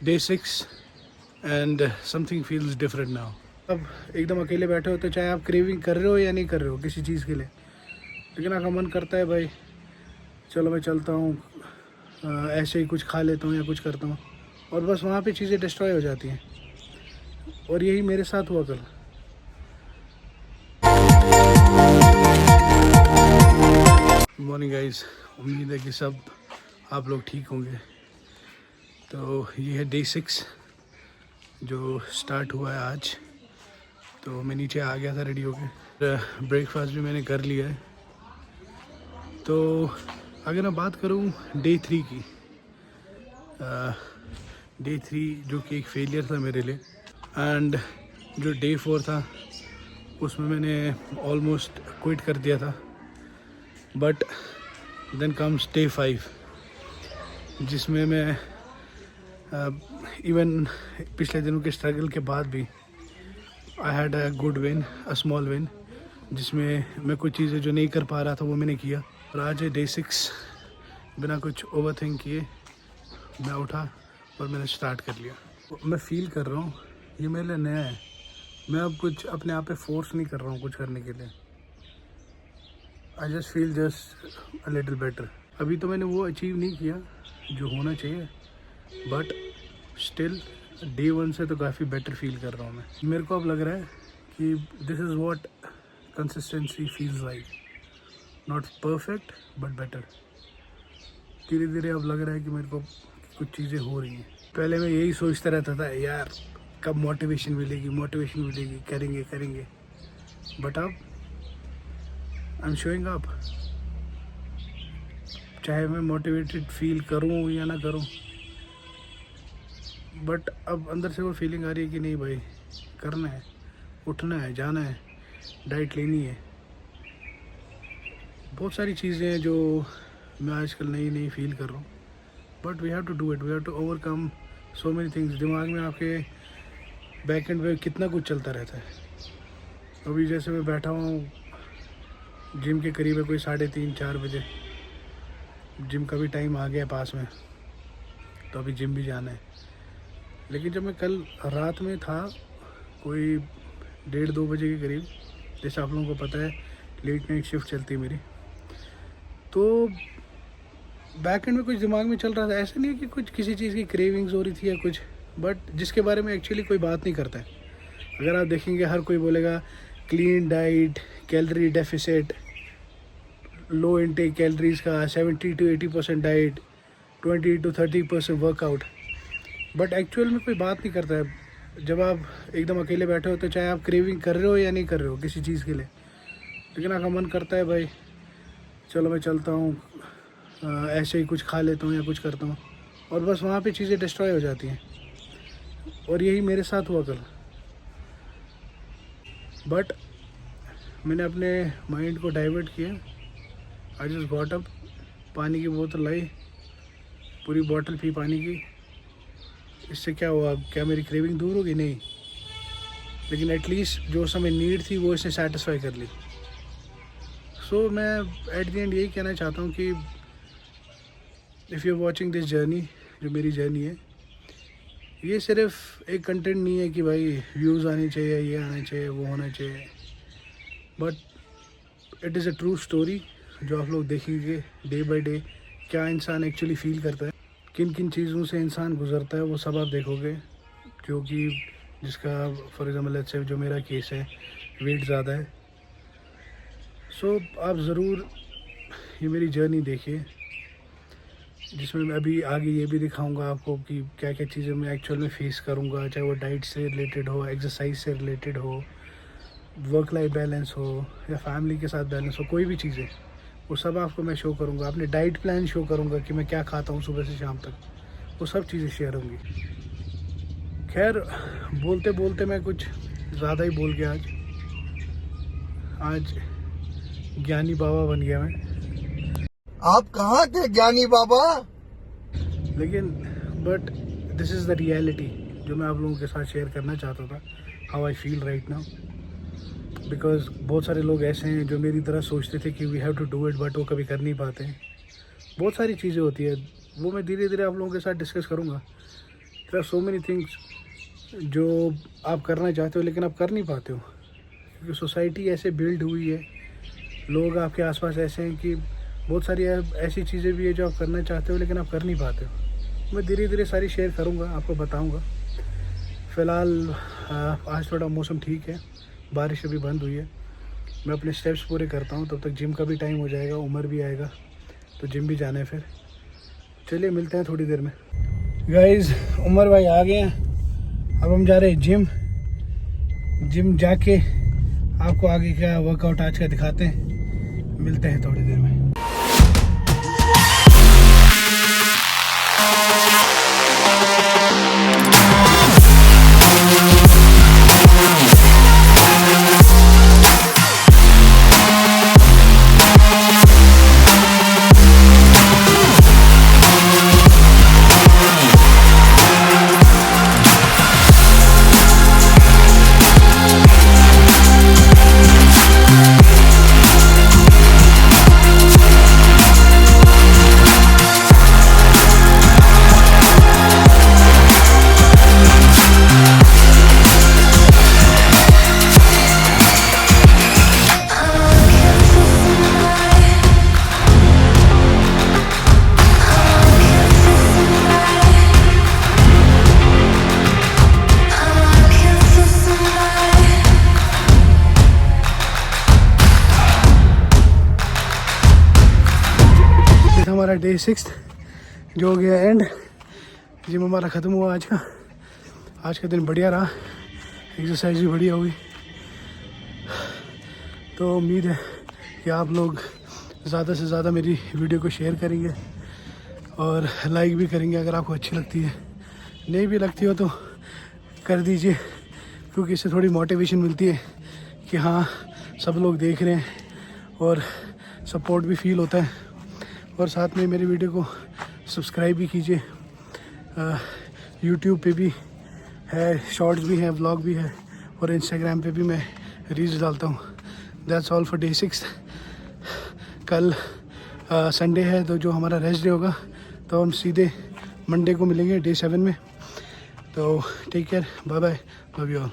Day 6 and something feels different now. अब एकदम अकेले बैठे होते, चाहे आप क्रेविंग कर रहे हो या नहीं कर रहे हो किसी चीज़ के लिए, लेकिन आपका मन करता है भाई चलो मैं चलता हूँ, ऐसे ही कुछ खा लेता हूँ या कुछ करता हूँ, और बस वहाँ पे चीज़ें डिस्ट्रॉय हो जाती हैं। और यही मेरे साथ हुआ कल। मॉर्निंग गाइस, उम्मीद है कि सब आप लोग ठीक होंगे। तो ये है डे 6 जो स्टार्ट हुआ है आज। तो मैं नीचे आ गया था रेडी होके, ब्रेकफास्ट भी मैंने कर लिया है। तो अगर मैं बात करूँ डे 3 की, डे 3 जो कि एक फेलियर था मेरे लिए, एंड जो डे 4 था उसमें मैंने ऑलमोस्ट क्विट कर दिया था। बट देन कम्स डे 5 जिसमें मैं इवन पिछले दिनों के स्ट्रगल के बाद भी I had a good win, a small win, जिसमें मैं कुछ चीज़ें जो नहीं कर पा रहा था वो मैंने किया। और आज है डे 6, बिना कुछ ओवर थिंक किए मैं उठा और मैंने स्टार्ट कर लिया। मैं फील कर रहा हूँ ये मेरे लिए नया है। मैं अब कुछ अपने आप पे फोर्स नहीं कर रहा हूँ कुछ करने के लिए। I just feel just a little better. अभी तो मैंने वो अचीव नहीं किया जो होना चाहिए, बट स्टिल डे 1 से तो काफ़ी बेटर फील कर रहा हूँ मैं। मेरे को अब लग रहा है कि this is what consistency feels like, not perfect but better. धीरे धीरे अब लग रहा है कि मेरे को कुछ चीज़ें हो रही हैं। पहले मैं यही सोचता रहता था यार कब मोटिवेशन मिलेगी, करेंगे करेंगे, बट अब आई एम शोइंग अप। चाहे मैं मोटिवेटेड फील करूँ या ना करूँ, बट अब अंदर से वो फीलिंग आ रही है कि नहीं भाई करना है, उठना है, जाना है, डाइट लेनी है। बहुत सारी चीज़ें हैं जो मैं आजकल नई फील कर रहा हूँ, but we have to do it, we have to overcome so many things. दिमाग में आपके बैक एंड पे कितना कुछ चलता रहता है। अभी जैसे मैं बैठा हूँ जिम के करीब है, कोई 3:30-4 बजे, जिम का भी टाइम आ गया पास में, तो अभी जिम भी जाना है। लेकिन जब मैं कल रात में था कोई 1:30-2 बजे के करीब, जैसे आप लोगों को पता है लेट नाइट शिफ्ट चलती है मेरी, तो बैक एंड में कुछ दिमाग में चल रहा था। ऐसा नहीं है कि कुछ किसी चीज़ की क्रेविंग्स हो रही थी या कुछ, बट जिसके बारे में एक्चुअली कोई बात नहीं करता है। अगर आप देखेंगे हर कोई बोलेगा क्लीन डाइट, कैलोरी डेफिसिट, लो इनटेक कैलोरीज का, 70-80% डाइट, 20-30% वर्कआउट, बट एक्चुअल में कोई बात नहीं करता है। जब आप एकदम अकेले बैठे होते, चाहे आप क्रेविंग कर रहे हो या नहीं कर रहे हो किसी चीज़ के लिए, लेकिन आपका मन करता है भाई चलो मैं चलता हूँ, ऐसे ही कुछ खा लेता हूँ या कुछ करता हूँ, और बस वहाँ पे चीज़ें डिस्ट्रॉय हो जाती हैं। और यही मेरे साथ हुआ कल। बट मैंने अपने माइंड को डाइवर्ट किया। आई जस्ट गॉट अप, पानी की बोतल लाई, पूरी बॉटल पी पानी की। इससे क्या हुआ, क्या मेरी क्रेविंग दूर होगी? नहीं, लेकिन एटलीस्ट जो समय नीड थी वो इसने सेटिस्फाई कर ली। सो मैं एट द एंड यही कहना चाहता हूँ कि if you are watching this journey, जो मेरी जर्नी है, ये सिर्फ एक कंटेंट नहीं है कि भाई व्यूज़ आने चाहिए, ये आना चाहिए, वो होना चाहिए, but it is a true story जो आप लोग देखेंगे डे बाय डे। क्या इंसान एक्चुअली फील करता है, किन किन चीज़ों से इंसान गुजरता है, वो सब आप देखोगे। जो कि जिसका फॉर एग्जाम्पल लेट्स से जो मेरा केस है, वेट ज़्यादा है। सो आप ज़रूर ये मेरी जर्नी देखिए, जिसमें मैं अभी आगे ये भी दिखाऊंगा आपको कि क्या क्या चीज़ें मैं एक्चुअल में फेस करूंगा, चाहे वो डाइट से रिलेटेड हो, एक्सरसाइज से रिलेटेड हो, वर्क लाइफ बैलेंस हो, या फैमिली के साथ बैलेंस हो, कोई भी चीज़ें, वो सब आपको मैं शो करूंगा। अपने डाइट प्लान शो करूंगा कि मैं क्या खाता हूँ सुबह से शाम तक, वो सब चीज़ें शेयर होंगी। खैर, बोलते बोलते मैं कुछ ज़्यादा ही बोल गया आज ज्ञानी बाबा बन गया मैं। आप कहाँ थे ज्ञानी बाबा? लेकिन but this is the reality जो मैं आप लोगों के साथ शेयर करना चाहता था, how I feel right now. Because बहुत सारे लोग ऐसे हैं जो मेरी तरह सोचते थे कि we have to do it, but वो कभी कर नहीं पाते हैं। बहुत सारी चीज़ें होती है, वो मैं धीरे धीरे आप लोगों के साथ डिस्कस करूँगा there are so many things जो आप करना चाहते हो लेकिन आप कर नहीं पाते हो, क्योंकि सोसाइटी ऐसे बिल्ड हुई है, लोग आपके आसपास ऐसे हैं कि बहुत सारी ऐसी चीज़ें भी है जो आप करना चाहते हो लेकिन आप कर नहीं पाते हो। मैं धीरे धीरे सारी शेयर करूँगा, आपको बताऊँगा। फ़िलहाल आज थोड़ा मौसम ठीक है, बारिश अभी बंद हुई है। मैं अपने स्टेप्स पूरे करता हूँ, तब तक जिम का भी टाइम हो जाएगा, उमर भी आएगा तो जिम भी जाना है। फिर चलिए मिलते हैं थोड़ी देर में। गाइस उमर भाई आ गए हैं, अब हम जा रहे हैं जिम जाके आपको आगे का वर्कआउट आज का दिखाते हैं। मिलते हैं थोड़ी देर में। हमारा डे 6 जो हो गया एंड, जिम हमारा ख़त्म हुआ आज का दिन बढ़िया रहा, एक्सरसाइज भी बढ़िया हुई। तो उम्मीद है कि आप लोग ज़्यादा से ज़्यादा मेरी वीडियो को शेयर करेंगे और लाइक भी करेंगे अगर आपको अच्छी लगती है। नहीं भी लगती हो तो कर दीजिए, क्योंकि इससे थोड़ी मोटिवेशन मिलती है कि हाँ सब लोग देख रहे हैं और सपोर्ट भी फील होता है। और साथ में मेरी वीडियो को सब्सक्राइब भी कीजिए। यूट्यूब पे भी है, शॉर्ट्स भी हैं, व्लॉग भी है और इंस्टाग्राम पे भी मैं रील्स डालता हूँ। That's all for day 6। कल संडे है तो जो हमारा रेस्ट डे होगा, तो हम सीधे मंडे को मिलेंगे डे 7 में। तो take care, bye bye, love you all.